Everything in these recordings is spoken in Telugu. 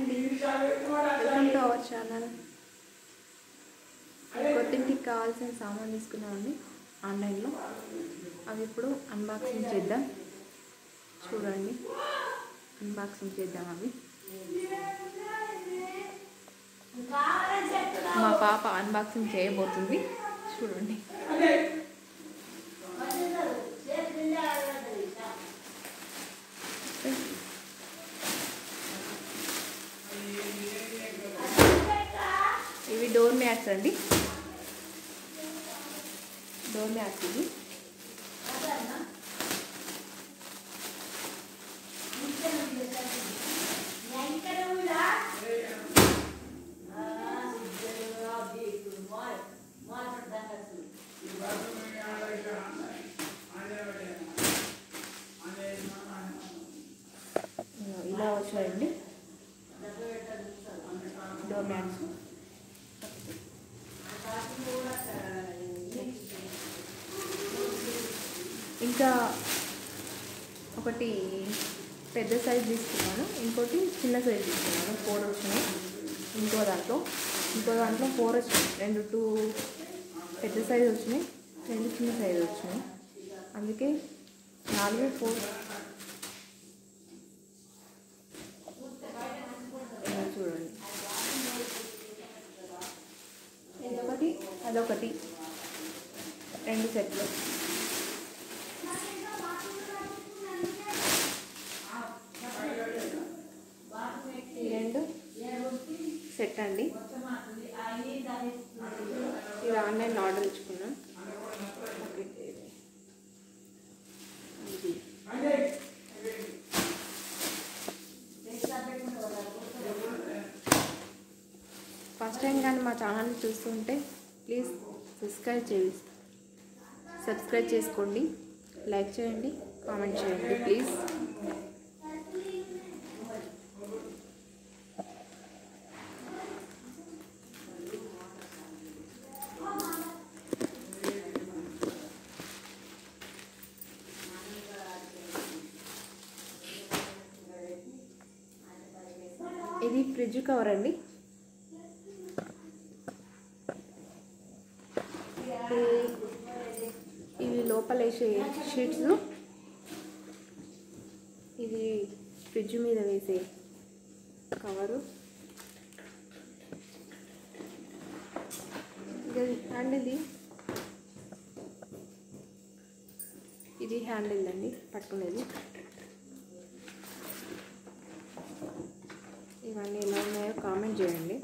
అండి, వెల్కమ్ టు అవర్ ఛానల్. కొత్తింటికి కావాల్సిన సామాన్ తీసుకున్నామండి ఆన్లైన్లో. అవి ఇప్పుడు అన్బాక్సింగ్ చేద్దాం. చూడండి, అన్బాక్సింగ్ చేద్దాం. అవి మా పాప అన్బాక్సింగ్ చేయబోతుంది. చూడండి. ఇవి డోర్ మ్యాట్స్ అండి. డోర్ మ్యాట్స్ ఇవి. ఇలా వచ్చాయండి డోర్ మ్యాట్స్. ఇంకా ఒకటి పెద్ద సైజ్ తీసుకున్నాను, ఇంకోటి చిన్న సైజ్ తీసుకున్నాను. 4 వచ్చినాయి. ఇంకో దాంట్లో 4 వచ్చినాయి. 2 పెద్ద సైజ్ వచ్చినాయి, 2 చిన్న సైజ్ వచ్చినాయి. అందుకే 4, 4 చూడండి. ఇదొకటి, అదొకటి, 2 సెట్లు. ఈ 2 సెట్ అండి. ఇది ఆన్లైన్ ఆర్డర్ ఇచ్చుకున్నాం. ఫస్ట్ టైం కానీ మా ఛానల్ని చూస్తుంటే ప్లీజ్ సబ్స్క్రైబ్ చేసుకోండి, లైక్ చేయండి, కామెంట్ చేయండి ప్లీజ్. ఇది ఫ్రిడ్జ్ కవర్ అండి. ఇవి లోపల వేసే షీట్స్. ఇది ఫ్రిడ్జ్ మీద వేసే కవరు. హ్యాండిల్, ఇది హ్యాండిల్ అండి పట్టుకునేది. ఇవన్నీ ఎలా ఉన్నాయో కామెంట్ చేయండి.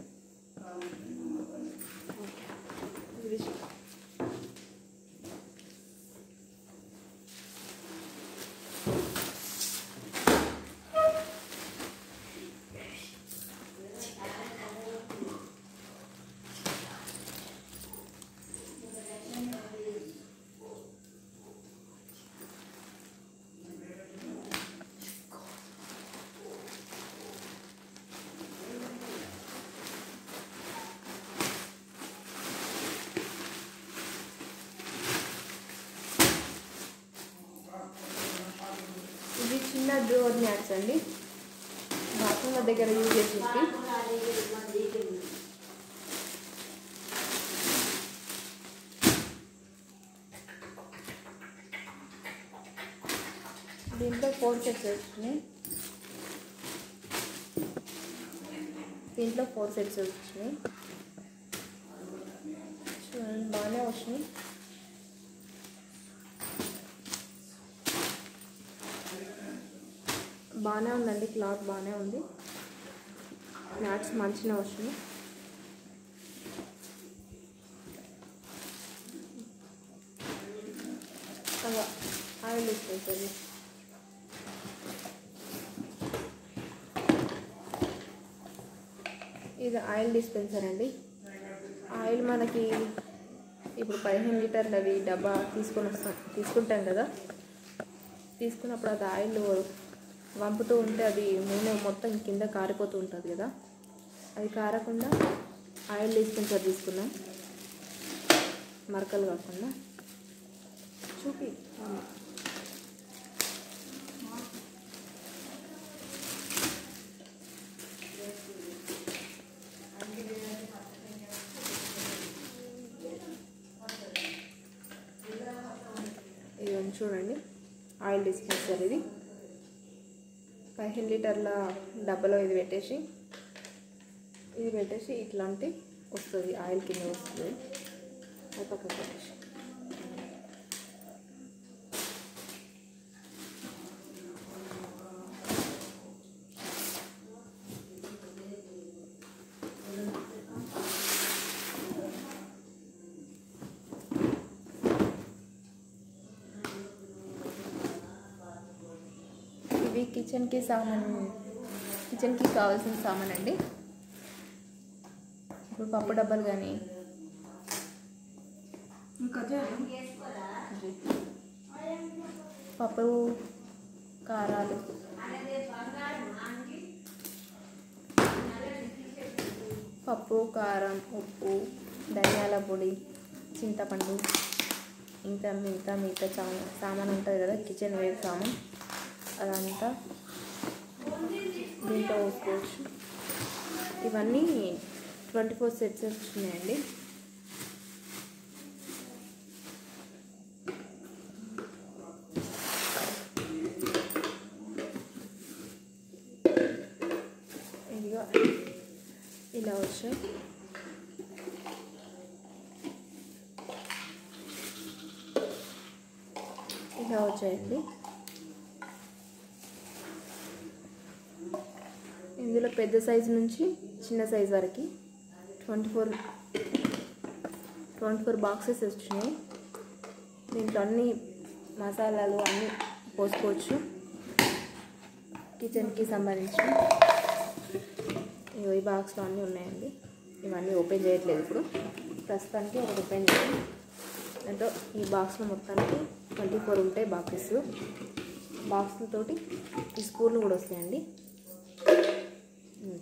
ఇది చిన్న డోర్ మ్యాట్స్ అండి, బాత్రూమ్ల దగ్గర యూజ్ చేసేది. దీంట్లో 4 సెట్స్ వచ్చినాయి. చూడండి, బాగానే వచ్చినాయి. బాగానే ఉందండి, క్లాత్ బాగానే ఉంది. మ్యాట్స్ మంచిగా వచ్చినాయి. అలా ఆయిల్ వేసుకోండి. ఇది ఆయిల్ డిస్పెన్సర్ అండి. ఆయిల్ మనకి ఇప్పుడు 15 లీటర్లవి డబ్బా తీసుకుంటాం కదా. తీసుకున్నప్పుడు అది ఆయిల్ వంపుతూ ఉంటే అది నూనె మొత్తం కింద కారిపోతూ ఉంటుంది కదా. అది కారకుండా ఆయిల్ డిస్పెన్సర్ తీసుకున్నాం, మరకలు కాకుండా. చూపి చూడండి ఆయిల్ డిస్పెన్సర్ ఇది 15 లీటర్ల డబ్బాలో ఇది పెట్టేసి ఇట్లాంటి వస్తుంది ఆయిల్ కింద వస్తుంది. అది పక్కకు పెట్టేసి ఇవి కిచెన్కి కావాల్సిన సామాన్ అండి. ఇప్పుడు పప్పు డబ్బాలు కానీ పప్పు కారాలు పప్పు కారం ఉప్పు ధనియాల పొడి చింతపండు ఇంకా మిగతా సామాన్ ఉంటుంది కదా కిచెన్ వేర్ సామాన్ అదంతా దీంట్లో వేసుకోవచ్చు. ఇవన్నీ 24 సెట్స్ వచ్చినాయండి. ఇదిగో ఇలా వచ్చాయి. ఇలా వచ్చాయండి. ఇందులో పెద్ద సైజు నుంచి చిన్న సైజు వరకు 24 బాక్సెస్ వచ్చినాయి. దీంట్లో అన్ని మసాలాలు అన్నీ పోసుకోవచ్చు. కిచెన్కి సంబంధించి ఈ బాక్స్లో అన్నీ ఉన్నాయండి. ఇవన్నీ ఓపెన్ చేయట్లేదు ఇప్పుడు ప్రస్తుతానికి. ఒకటి ఓపెన్ చేయాలి. దాంట్లో ఈ బాక్స్లో మొత్తానికి 24 ఉంటాయి బాక్సెస్. బాక్స్లతోటి ఈ స్పూన్లు కూడా వస్తాయండి.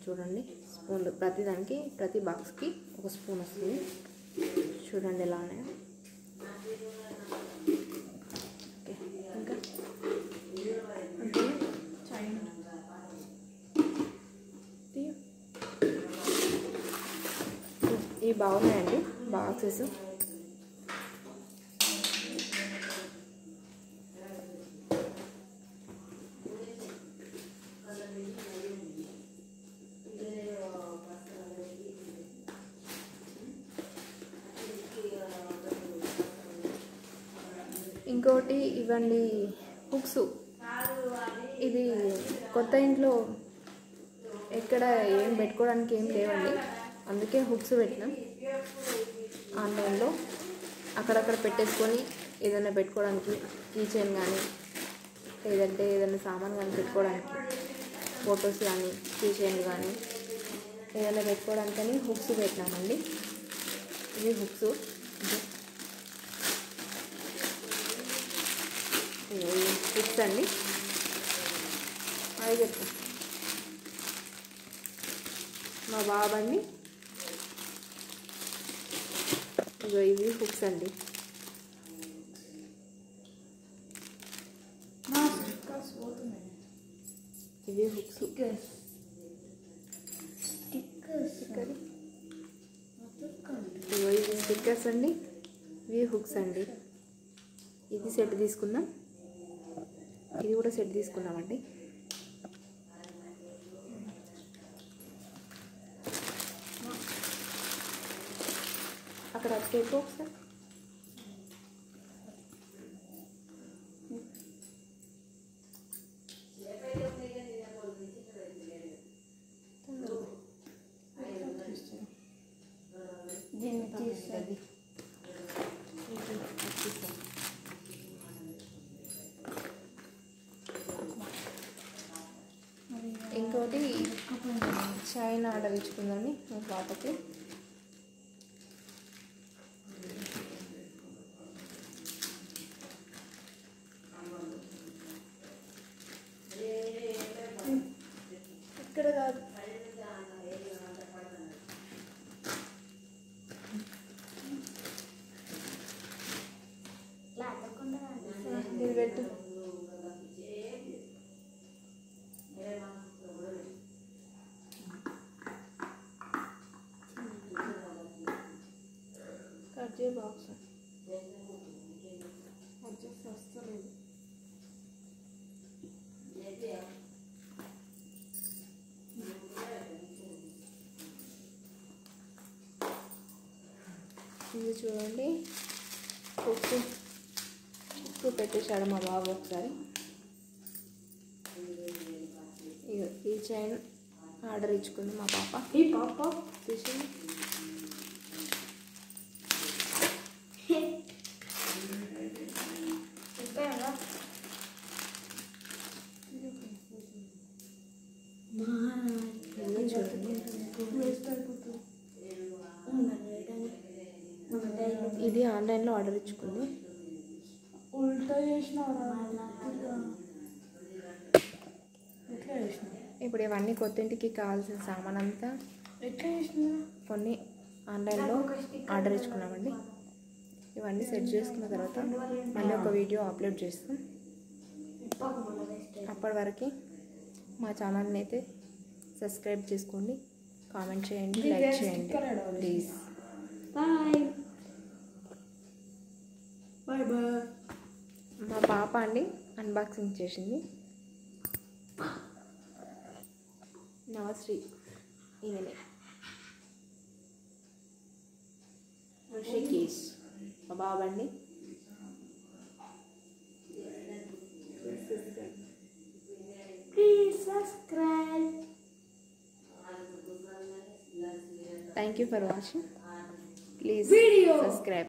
చూడండి స్పూన్లు ప్రతి బాక్స్కి ఒక స్పూన్ వస్తుంది. చూడండి ఎలా ఉన్నాయో. ఓకే ఇంకా ఇవి బాగున్నాయండి బాక్సెస్. ఇంకోటి ఇవ్వండి హుక్స్. ఇది కొత్త ఇంట్లో ఎక్కడ ఏం పెట్టుకోవడానికి ఏం లేవండి, అందుకే హుక్స్ పెట్టినాం ఆన్లైన్లో. అక్కడక్కడ పెట్టేసుకొని ఏదైనా పెట్టుకోవడానికి కీచైన్ కానీ లేదంటే ఏదైనా సామాన్ కానీ పెట్టుకోవడానికి, ఫొటోస్ కానీ కీచైన్ కానీ ఏదైనా పెట్టుకోవడానికని హుక్స్ పెట్టినామండి. ఇవి హుక్స్. హుక్స్ అండి. అది చెప్పు మా బాబండి. ఇగో ఇవి హుక్స్ అండి. ఇవి హుక్స్. ఇగో ఇవి స్టిక్కర్స్ అండి. ఇవి హుక్స్ అండి. ఇది సెట్ తీసుకుందాం. ఇది కూడా సెట్ తీసుకున్నామండి. అక్కడ టేప్ ఒకసారి దీన్ని తీస్తుంది. ఇంకోటి చైన్ ఆర్డర్ ఇచ్చుకుందండి మా పాపకి. ఇక్కడ కాదు, ఇది పెట్టు. కట్ చేయ బాక్స్ అడ్జస్ట్ వస్తలేదు. ఇది చూడండి, ఉప్పు పెట్టేశాడు మా బాబు ఒకసారి. ఈ చైన్ ఆర్డర్ ఇచ్చుకుంది మా పాప. ఈ పాప తీసింది. ఇది ఆన్లైన్లో ఆర్డర్ ఇచ్చుకుంది. ఇప్పుడు ఇవన్నీ కొత్తింటికి కావాల్సిన సామాన్ అంతా కొన్ని ఆన్లైన్లో ఆర్డర్ ఇచ్చుకున్నామండి. ఇవన్నీ సెట్ చేసుకున్న తర్వాత మళ్ళీ ఒక వీడియో అప్లోడ్ చేస్తాం. అప్పటి వరకు మా ఛానల్ని అయితే సబ్స్క్రైబ్ చేసుకోండి, కామెంట్ చేయండి, లైక్ చేయండి ప్లీజ్. Bye bye bye. మా పాప అండి అన్బాక్సింగ్ చేసింది. నవశ్రీ ఈమెనే. ఋషికేష్ మా బాబండి. Please subscribe. Thank you for watching. Please subscribe.